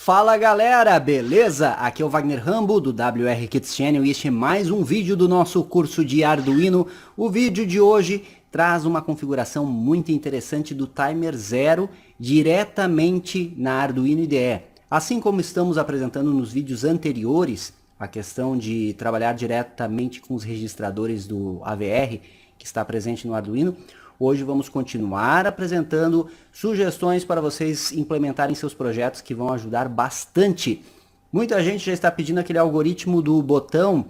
Fala galera, beleza? Aqui é o Wagner Rambo do WR Kids Channel e este é mais um vídeo do nosso curso de Arduino. O vídeo de hoje traz uma configuração muito interessante do Timer Zero diretamente na Arduino IDE. Assim como estamos apresentando nos vídeos anteriores, a questão de trabalhar diretamente com os registradores do AVR que está presente no Arduino, hoje vamos continuar apresentando sugestões para vocês implementarem seus projetos que vão ajudar bastante. Muita gente já está pedindo aquele algoritmo do botão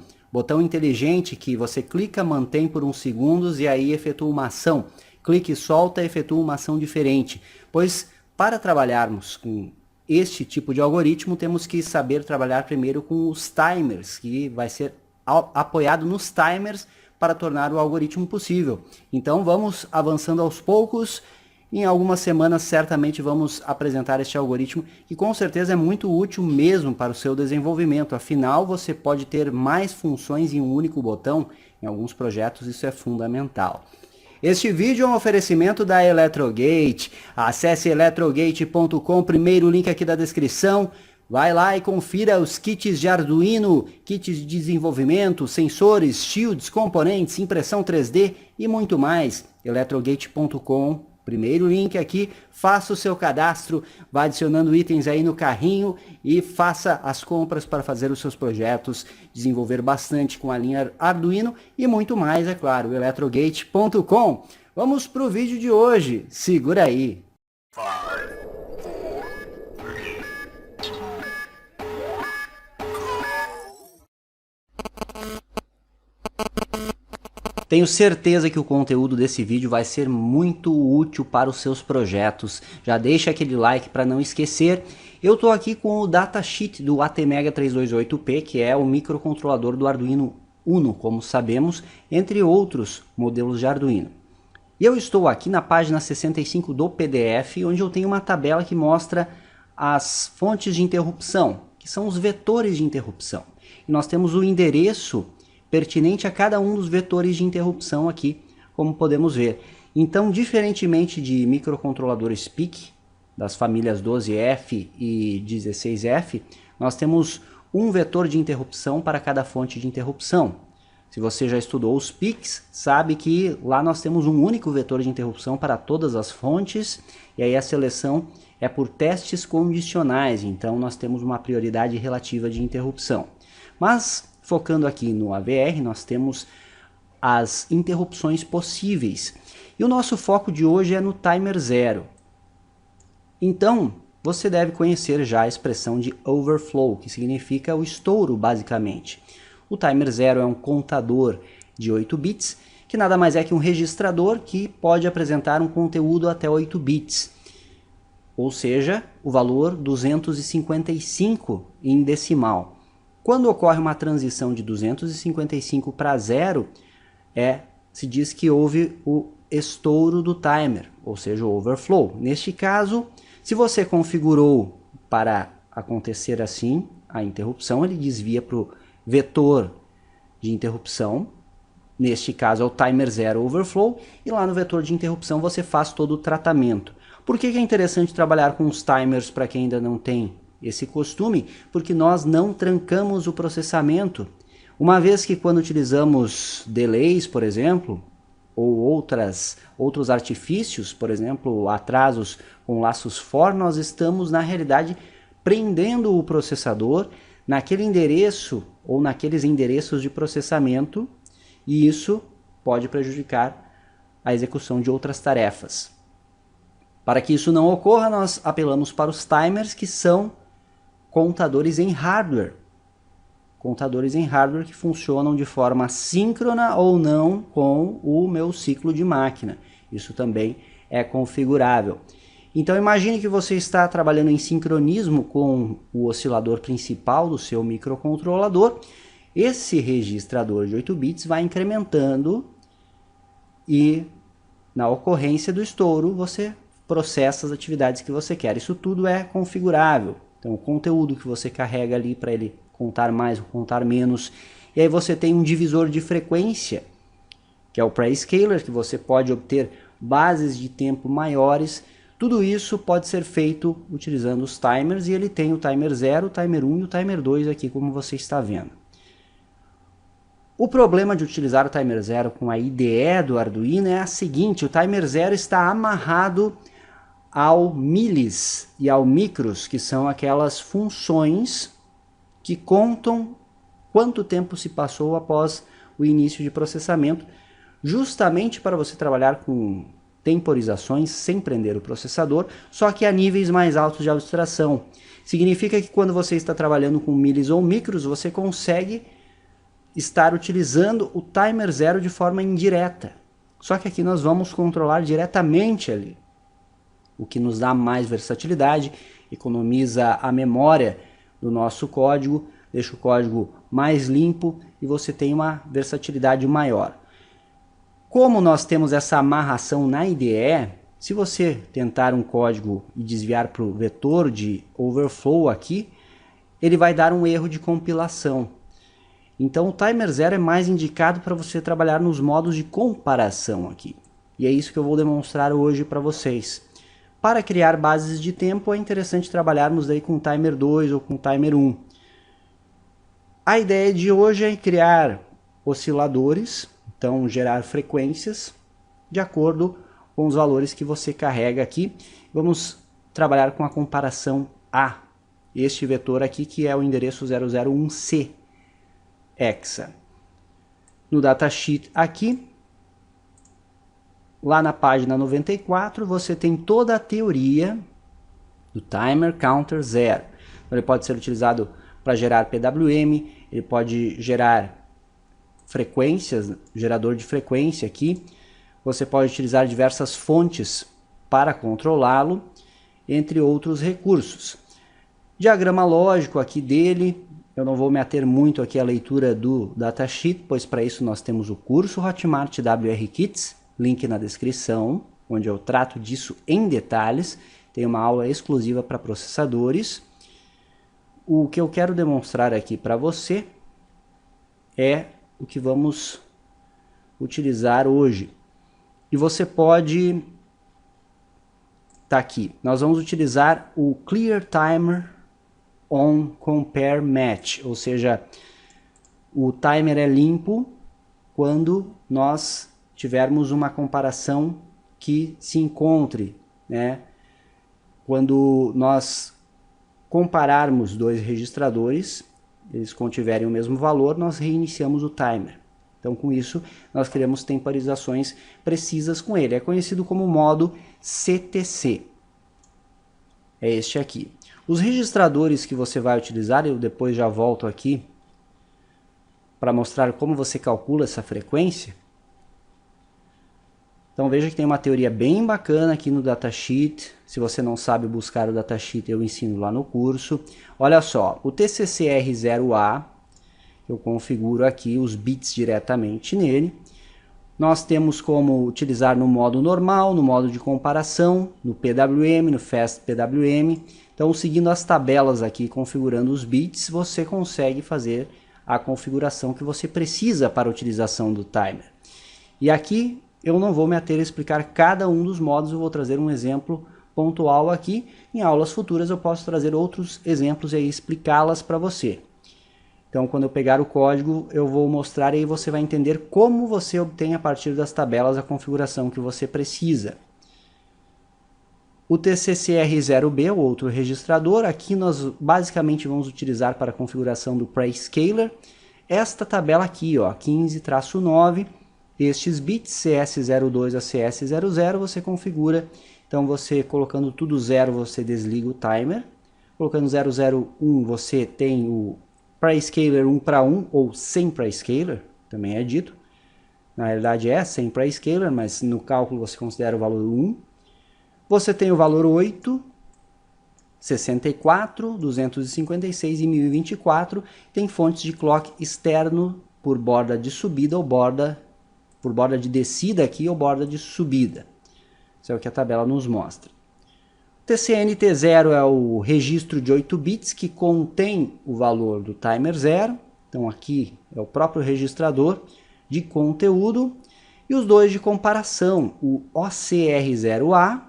inteligente que você clica, mantém por uns segundos e aí efetua uma ação. Clique e solta, efetua uma ação diferente. Pois para trabalharmos com este tipo de algoritmo, temos que saber trabalhar primeiro com os timers, que vai ser apoiado nos timers para tornar o algoritmo possível. Então vamos avançando aos poucos. Em algumas semanas certamente vamos apresentar este algoritmo que com certeza é muito útil mesmo para o seu desenvolvimento. Afinal, você pode ter mais funções em um único botão. Em alguns projetos isso é fundamental. Este vídeo é um oferecimento da Electrogate. Acesse electrogate.com, primeiro link aqui da descrição. Vai lá e confira os kits de Arduino, kits de desenvolvimento, sensores, shields, componentes, impressão 3D e muito mais. Electrogate.com, primeiro link aqui, faça o seu cadastro, vá adicionando itens aí no carrinho e faça as compras para fazer os seus projetos, desenvolver bastante com a linha Arduino e muito mais, é claro, Electrogate.com. Vamos para o vídeo de hoje, segura aí. Tenho certeza que o conteúdo desse vídeo vai ser muito útil para os seus projetos. Já deixa aquele like para não esquecer. Eu estou aqui com o datasheet do ATmega 328P, que é o microcontrolador do Arduino Uno, como sabemos, entre outros modelos de Arduino. E eu estou aqui na página 65 do PDF, onde eu tenho uma tabela que mostra as fontes de interrupção, que são os vetores de interrupção. E nós temos o endereço pertinente a cada um dos vetores de interrupção aqui, como podemos ver. Então, diferentemente de microcontroladores PIC, das famílias 12F e 16F, nós temos um vetor de interrupção para cada fonte de interrupção. Se você já estudou os PICs, sabe que lá nós temos um único vetor de interrupção para todas as fontes, e aí a seleção é por testes condicionais, então nós temos uma prioridade relativa de interrupção. Mas focando aqui no AVR, nós temos as interrupções possíveis. E o nosso foco de hoje é no Timer Zero. Então, você deve conhecer já a expressão de overflow, que significa o estouro, basicamente. O Timer Zero é um contador de 8 bits, que nada mais é que um registrador que pode apresentar um conteúdo até 8 bits. Ou seja, o valor 255 em decimal. Quando ocorre uma transição de 255 para 0, se diz que houve o estouro do timer, ou seja, o overflow. Neste caso, se você configurou para acontecer assim, a interrupção, ele desvia para o vetor de interrupção, neste caso é o Timer Zero Overflow, e lá no vetor de interrupção você faz todo o tratamento. Por que é interessante trabalhar com os timers para quem ainda não tem esse costume? Porque nós não trancamos o processamento. Uma vez que quando utilizamos delays, por exemplo, ou outros artifícios, por exemplo, atrasos com laços for, nós estamos na realidade prendendo o processador naquele endereço ou naqueles endereços de processamento, e isso pode prejudicar a execução de outras tarefas. Para que isso não ocorra, nós apelamos para os timers, que são contadores em hardware. Contadores em hardware que funcionam de forma síncrona ou não com o meu ciclo de máquina. Isso também é configurável. Então imagine que você está trabalhando em sincronismo com o oscilador principal do seu microcontrolador. Esse registrador de 8 bits vai incrementando e na ocorrência do estouro você processa as atividades que você quer. Isso tudo é configurável. Então o conteúdo que você carrega ali para ele contar mais ou contar menos. E aí você tem um divisor de frequência, que é o Prescaler, que você pode obter bases de tempo maiores Tudo isso pode ser feito utilizando os timers, e ele tem o timer 0, o timer 1 e o timer 2 aqui, como você está vendo. O problema de utilizar o timer 0 com a IDE do Arduino é a seguinte: o timer 0 está amarrado ao millis e ao micros, que são aquelas funções que contam quanto tempo se passou após o início de processamento, justamente para você trabalhar com temporizações sem prender o processador, só que a níveis mais altos de abstração. Significa que quando você está trabalhando com millis ou micros, você consegue estar utilizando o timer 0 de forma indireta. Só que aqui nós vamos controlar diretamente ali, o que nos dá mais versatilidade, economiza a memória do nosso código, deixa o código mais limpo e você tem uma versatilidade maior. Como nós temos essa amarração na IDE, se você tentar um código e desviar para o vetor de overflow aqui, ele vai dar um erro de compilação. Então o timer 0 é mais indicado para você trabalhar nos modos de comparação aqui. E é isso que eu vou demonstrar hoje para vocês. Para criar bases de tempo é interessante trabalharmos daí com o timer 2 ou com o timer 1. A ideia de hoje é criar osciladores, então gerar frequências de acordo com os valores que você carrega aqui. Vamos trabalhar com a comparação A, este vetor aqui que é o endereço 001C hexa. No datasheet aqui, lá na página 94, você tem toda a teoria do timer counter 0. Então, ele pode ser utilizado para gerar PWM, ele pode gerar frequências, gerador de frequência aqui. Você pode utilizar diversas fontes para controlá-lo, entre outros recursos. Diagrama lógico aqui dele, eu não vou me ater muito aqui à leitura do datasheet, pois para isso nós temos o curso Hotmart WR Kits, link na descrição, onde eu trato disso em detalhes. Tem uma aula exclusiva para processadores. O que eu quero demonstrar aqui para você é o que vamos utilizar hoje. E você pode... Tá aqui. Nós vamos utilizar o Clear Timer on Compare Match, ou seja, o timer é limpo quando nós tivermos uma comparação que se encontre, né? Quando nós compararmos dois registradores, eles contiverem o mesmo valor, nós reiniciamos o timer. Então, com isso, nós criamos temporizações precisas com ele. É conhecido como modo CTC. É este aqui. Os registradores que você vai utilizar, eu depois já volto aqui para mostrar como você calcula essa frequência. Então veja que tem uma teoria bem bacana aqui no datasheet. Se você não sabe buscar o datasheet, eu ensino lá no curso. Olha só, o TCCR0A, eu configuro aqui os bits diretamente nele. Nós temos como utilizar no modo normal, no modo de comparação, no PWM, no Fast PWM. Então, seguindo as tabelas aqui, configurando os bits, você consegue fazer a configuração que você precisa para a utilização do timer. E aqui eu não vou me ater a explicar cada um dos modos, eu vou trazer um exemplo pontual aqui. Em aulas futuras eu posso trazer outros exemplos e aí explicá-las para você. Então, quando eu pegar o código, eu vou mostrar e aí você vai entender como você obtém a partir das tabelas a configuração que você precisa. O TCCR0B, o outro registrador, aqui nós basicamente vamos utilizar para a configuração do Prescaler esta tabela aqui, ó, 15-9, estes bits CS02 a CS00 você configura. Então você colocando tudo 0 você desliga o timer, colocando 001 você tem o Prescaler 1 para 1 ou sem Prescaler, também é dito. Na realidade é sem Prescaler, mas no cálculo você considera o valor 1. Você tem o valor 8, 64, 256 e 1024. Tem fontes de clock externo por borda de subida ou por borda de descida aqui ou borda de subida. Isso é o que a tabela nos mostra. TCNT0 é o registro de 8 bits que contém o valor do timer 0. Então aqui é o próprio registrador de conteúdo. E os dois de comparação, o OCR0A,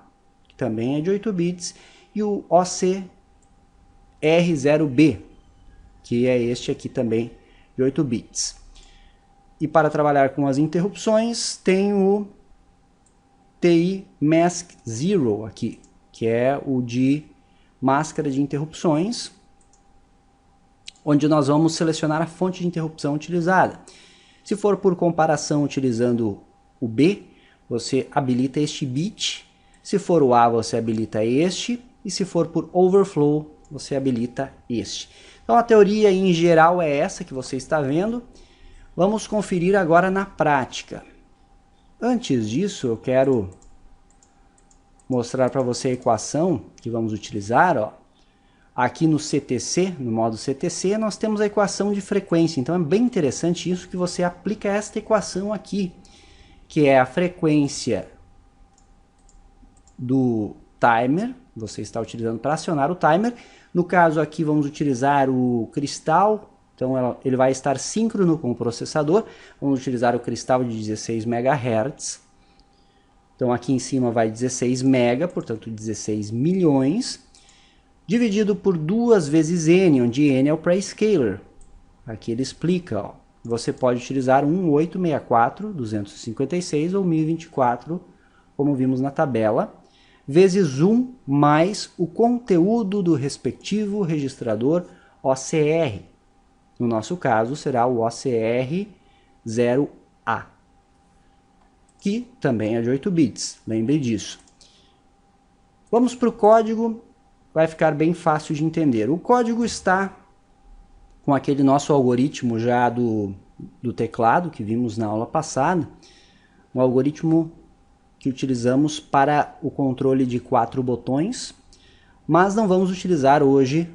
também é de 8 bits, e o OCR0B, que é este aqui também de 8 bits. E para trabalhar com as interrupções, tem o TI Mask Zero aqui, que é o de máscara de interrupções, onde nós vamos selecionar a fonte de interrupção utilizada. Se for por comparação utilizando o B, você habilita este bit. Se for o A, você habilita este. E se for por overflow, você habilita este. Então a teoria em geral é essa que você está vendo. Vamos conferir agora na prática. Antes disso, eu quero mostrar para você a equação que vamos utilizar. Ó. Aqui no CTC, no modo CTC, nós temos a equação de frequência. Então é bem interessante isso que você aplica esta equação aqui, que é a frequência do timer, você está utilizando para acionar o timer. No caso aqui vamos utilizar o cristal, então ele vai estar síncrono com o processador. Vamos utilizar o cristal de 16 MHz. Então aqui em cima vai 16 mega, portanto 16 milhões, dividido por 2 vezes n, onde n é o prescaler. Aqui ele explica, ó. Você pode utilizar 1864, 256 ou 1024, como vimos na tabela, vezes 1 mais o conteúdo do respectivo registrador OCR. No nosso caso, será o OCR0A, que também é de 8 bits, lembre disso. Vamos para o código, vai ficar bem fácil de entender. O código está com aquele nosso algoritmo já do teclado, que vimos na aula passada, um algoritmo que utilizamos para o controle de 4 botões, mas não vamos utilizar hoje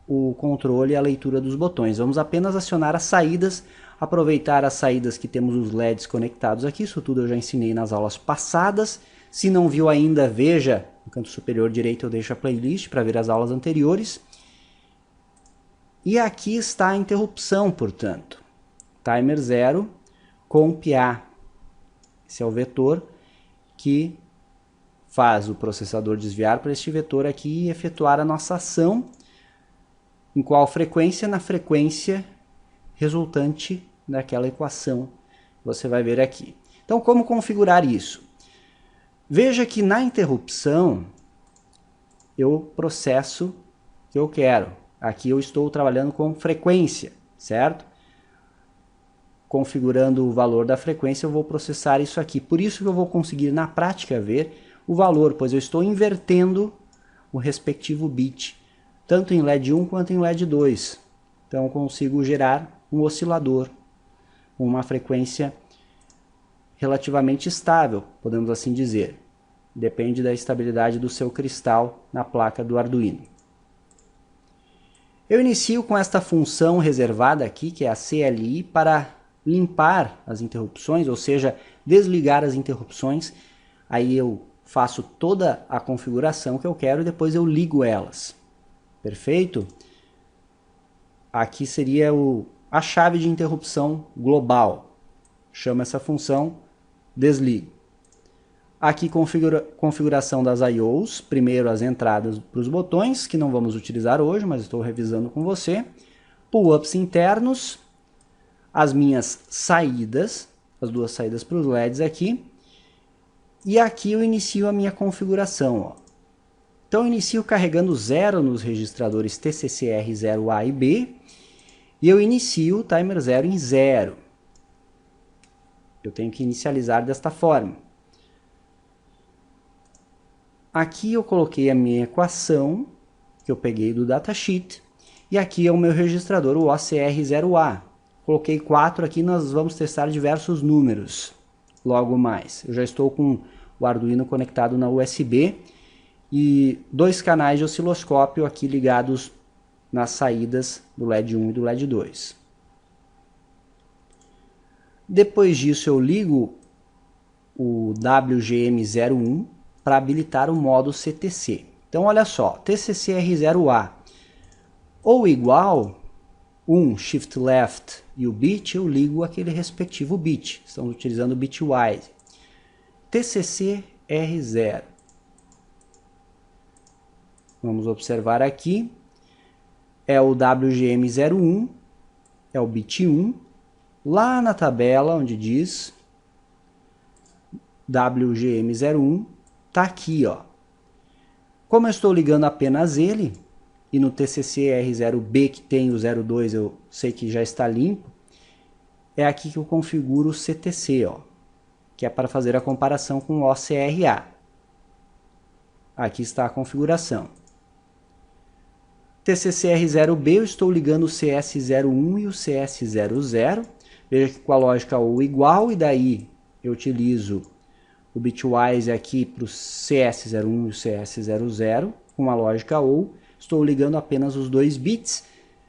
o controle e a leitura dos botões. Vamos apenas acionar as saídas, aproveitar as saídas que temos os LEDs conectados aqui, isso tudo eu já ensinei nas aulas passadas. Se não viu ainda, veja, no canto superior direito eu deixo a playlist para ver as aulas anteriores. E aqui está a interrupção, portanto. Timer 0, comp A. Esse é o vetor que faz o processador desviar para este vetor aqui e efetuar a nossa ação. Em qual frequência? Na frequência resultante daquela equação que você vai ver aqui. Então, como configurar isso? Veja que na interrupção eu processo o que eu quero. Aqui eu estou trabalhando com frequência, certo? Configurando o valor da frequência, eu vou processar isso aqui. Por isso que eu vou conseguir na prática ver o valor, pois eu estou invertendo o respectivo bit, tanto em LED 1 quanto em LED 2. Então eu consigo gerar um oscilador com uma frequência relativamente estável, podemos assim dizer. Depende da estabilidade do seu cristal na placa do Arduino. Eu inicio com esta função reservada aqui, que é a CLI, para limpar as interrupções, ou seja, desligar as interrupções. Aí eu faço toda a configuração que eu quero e depois eu ligo elas. Perfeito? Aqui seria a chave de interrupção global. Chama essa função desligo. Aqui configuração das IOs, primeiro as entradas para os botões, que não vamos utilizar hoje, mas estou revisando com você. Pull-ups internos, as minhas saídas, as 2 saídas para os LEDs aqui. E aqui eu inicio a minha configuração. Ó. Então eu inicio carregando 0 nos registradores TCCR0A e B. E eu inicio o timer 0 em 0. Eu tenho que inicializar desta forma. Aqui eu coloquei a minha equação, que eu peguei do datasheet, e aqui é o meu registrador, o OCR0A. Coloquei 4 aqui, nós vamos testar diversos números logo mais. Eu já estou com o Arduino conectado na USB e 2 canais de osciloscópio aqui ligados nas saídas do LED 1 e do LED 2. Depois disso eu ligo o WGM01 para habilitar o modo CTC. Então olha só, TCCR0A ou igual 1 shift left e o bit, eu ligo aquele respectivo bit. Estamos utilizando o bitwise. TCCR0. vamos observar aqui, é o WGM01, é o bit 1, lá na tabela onde diz WGM01, tá aqui, ó. Como eu estou ligando apenas ele, e no TCC-R0B que tem o 02 eu sei que já está limpo, é aqui que eu configuro o CTC, ó, que é para fazer a comparação com o OCRA. Aqui está a configuração. TCC-R0B eu estou ligando o CS01 e o CS00. Veja que com a lógica OU igual, e daí eu utilizo o bitwise aqui para o CS01 e o CS00, com a lógica OU. Estou ligando apenas os 2 bits.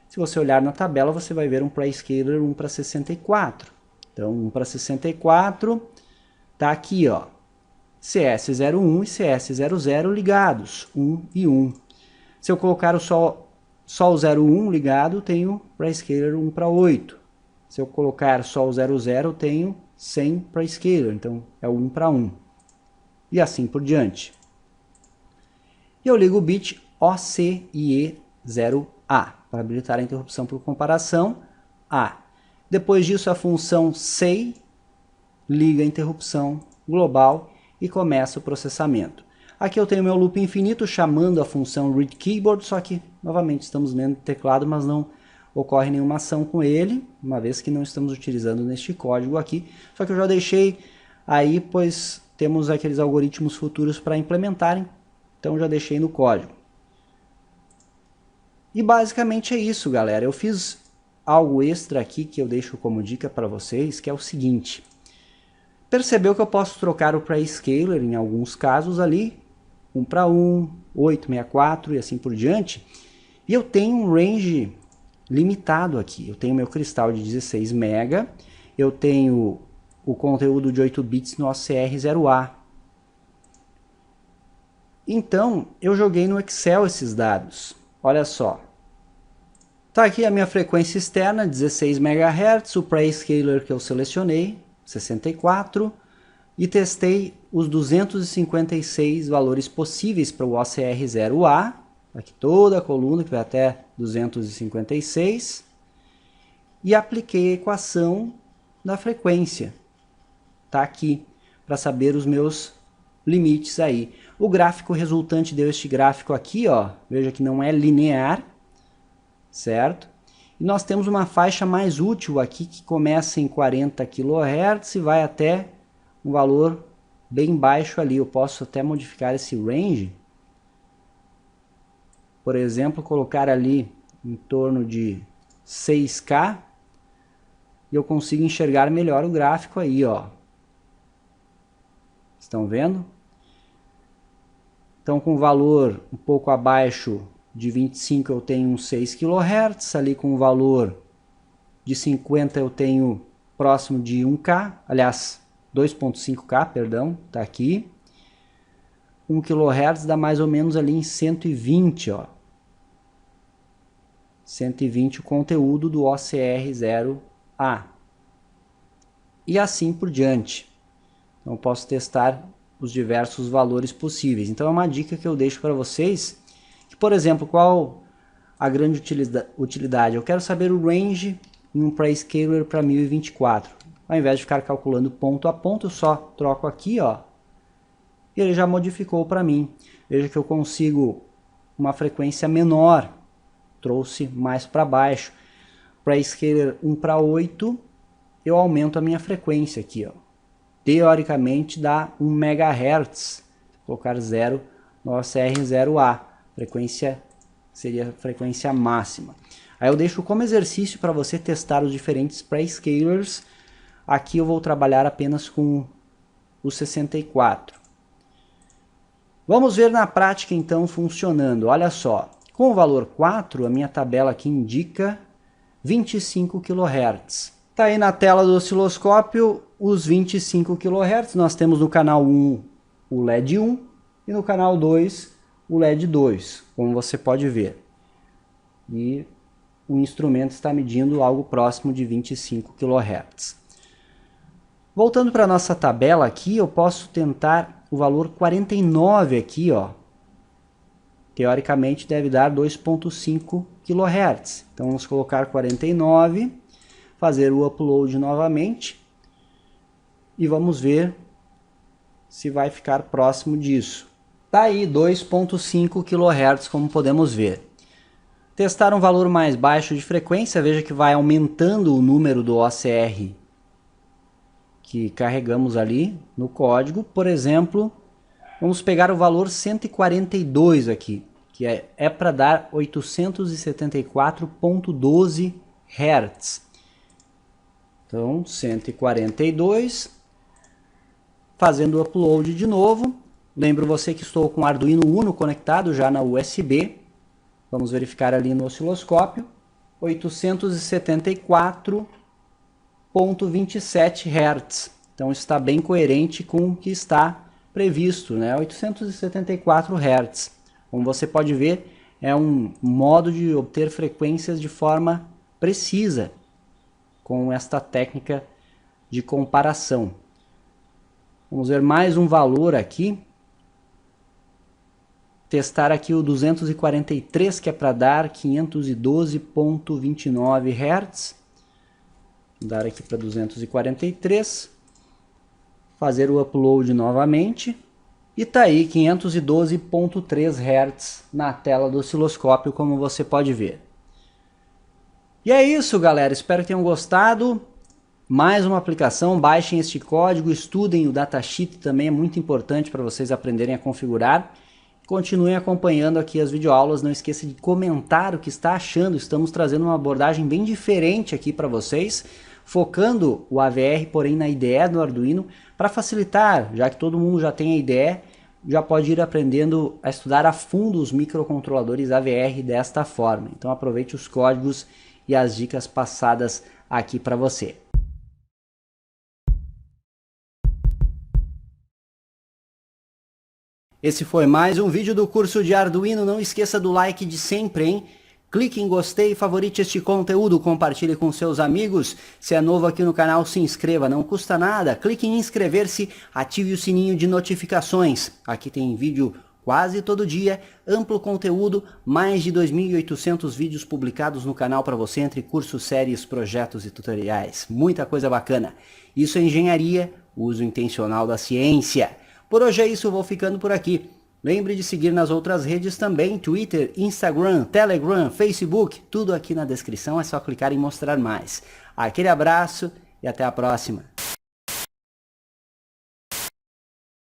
Se você olhar na tabela, você vai ver um PryScaler 1 para 64. Então, 1 para 64, está aqui, ó, CS01 e CS00 ligados, 1 e 1. Se eu colocar só o 01 ligado, tenho PryScaler 1 para 8. Se eu colocar só o 00, tenho 100 PryScaler, então é o 1 para 1. E assim por diante. E eu ligo o bit OCIE0A, para habilitar a interrupção por comparação A. Depois disso, a função SEI liga a interrupção global e começa o processamento. Aqui eu tenho meu loop infinito chamando a função readKeyboard, só que, novamente, estamos lendo o teclado, mas não ocorre nenhuma ação com ele, uma vez que não estamos utilizando neste código aqui. Só que eu já deixei aí, pois temos aqueles algoritmos futuros para implementarem, então já deixei no código. E basicamente é isso, galera. Eu fiz algo extra aqui que eu deixo como dica para vocês, que é o seguinte. Percebeu que eu posso trocar o PryScaler em alguns casos ali, 1 para 1, 8, 64 e assim por diante. E eu tenho um range limitado aqui. Eu tenho meu cristal de 16 MB, eu tenho o conteúdo de 8 bits no OCR0A. Então, eu joguei no Excel esses dados. Olha só. Tá aqui a minha frequência externa, 16 MHz, o PryScaler que eu selecionei, 64, e testei os 256 valores possíveis para o OCR0A, aqui toda a coluna que vai até 256, e apliquei a equação da frequência. Tá aqui, para saber os meus limites aí. O gráfico resultante deu este gráfico aqui, ó, veja que não é linear, certo? E nós temos uma faixa mais útil aqui que começa em 40 kHz e vai até um valor bem baixo ali. Eu posso até modificar esse range. Por exemplo, colocar ali em torno de 6K e eu consigo enxergar melhor o gráfico aí, ó. Estão vendo? Então, com valor um pouco abaixo de 25 eu tenho uns 6 kHz, ali com o valor de 50 eu tenho próximo de 1K, aliás, 2.5K, perdão, tá aqui. 1 kHz dá mais ou menos ali em 120, ó. 120 o conteúdo do OCR0A. E assim por diante. Então eu posso testar os diversos valores possíveis. Então é uma dica que eu deixo para vocês, que, por exemplo, qual a grande utilidade? Eu quero saber o range em um PryScaler para 1024. Ao invés de ficar calculando ponto a ponto, eu só troco aqui, ó, e ele já modificou para mim. Veja que eu consigo uma frequência menor, trouxe mais para baixo. PryScaler 1 para 8, eu aumento a minha frequência aqui, ó. Teoricamente dá 1 MHz, vou colocar 0 no OCR0A, frequência seria a frequência máxima. Aí eu deixo como exercício para você testar os diferentes PryScalers. Aqui eu vou trabalhar apenas com o 64. Vamos ver na prática então funcionando. Olha só, com o valor 4, a minha tabela aqui indica 25 kHz. Está aí na tela do osciloscópio os 25 kHz. Nós temos no canal 1 o LED 1 e no canal 2 o LED 2, como você pode ver. E o instrumento está medindo algo próximo de 25 kHz. Voltando para a nossa tabela aqui, eu posso tentar o valor 49 aqui, ó. teoricamente deve dar 2.5 kHz. Então vamos colocar 49, fazer o upload novamente e vamos ver se vai ficar próximo disso. Tá aí 2.5 kHz, como podemos ver. Testar um valor mais baixo de frequência, veja que vai aumentando o número do OCR que carregamos ali no código. Por exemplo, vamos pegar o valor 142 aqui, que é para dar 874.12 Hz. Então, 142, fazendo o upload de novo. Lembro você que estou com o Arduino Uno conectado já na USB. Vamos verificar ali no osciloscópio. 874.27 Hz. Então está bem coerente com o que está previsto, né? 874 Hz. Como você pode ver, é um modo de obter frequências de forma precisa com esta técnica de comparação. Vamos ver mais um valor aqui. Testar aqui o 243, que é para dar 512.29 Hz. Vou dar aqui para 243. Fazer o upload novamente. E tá aí 512.3 Hz na tela do osciloscópio, como você pode ver. E é isso, galera. Espero que tenham gostado. Mais uma aplicação, baixem este código, estudem o datasheet, também é muito importante para vocês aprenderem a configurar. Continuem acompanhando aqui as videoaulas, não esqueça de comentar o que está achando. Estamos trazendo uma abordagem bem diferente aqui para vocês, focando o AVR, porém na IDE do Arduino, para facilitar, já que todo mundo já tem a IDE, já pode ir aprendendo a estudar a fundo os microcontroladores AVR desta forma. Então aproveite os códigos e as dicas passadas aqui para você. Esse foi mais um vídeo do curso de Arduino. Não esqueça do like de sempre, hein? Clique em gostei, favorite este conteúdo, compartilhe com seus amigos. Se é novo aqui no canal, se inscreva, não custa nada. Clique em inscrever-se, ative o sininho de notificações. Aqui tem vídeo quase todo dia, amplo conteúdo, mais de 2.800 vídeos publicados no canal para você, entre cursos, séries, projetos e tutoriais. Muita coisa bacana. Isso é engenharia, uso intencional da ciência. Por hoje é isso, eu vou ficando por aqui. Lembre de seguir nas outras redes também, Twitter, Instagram, Telegram, Facebook, tudo aqui na descrição, é só clicar em mostrar mais. Aquele abraço e até a próxima.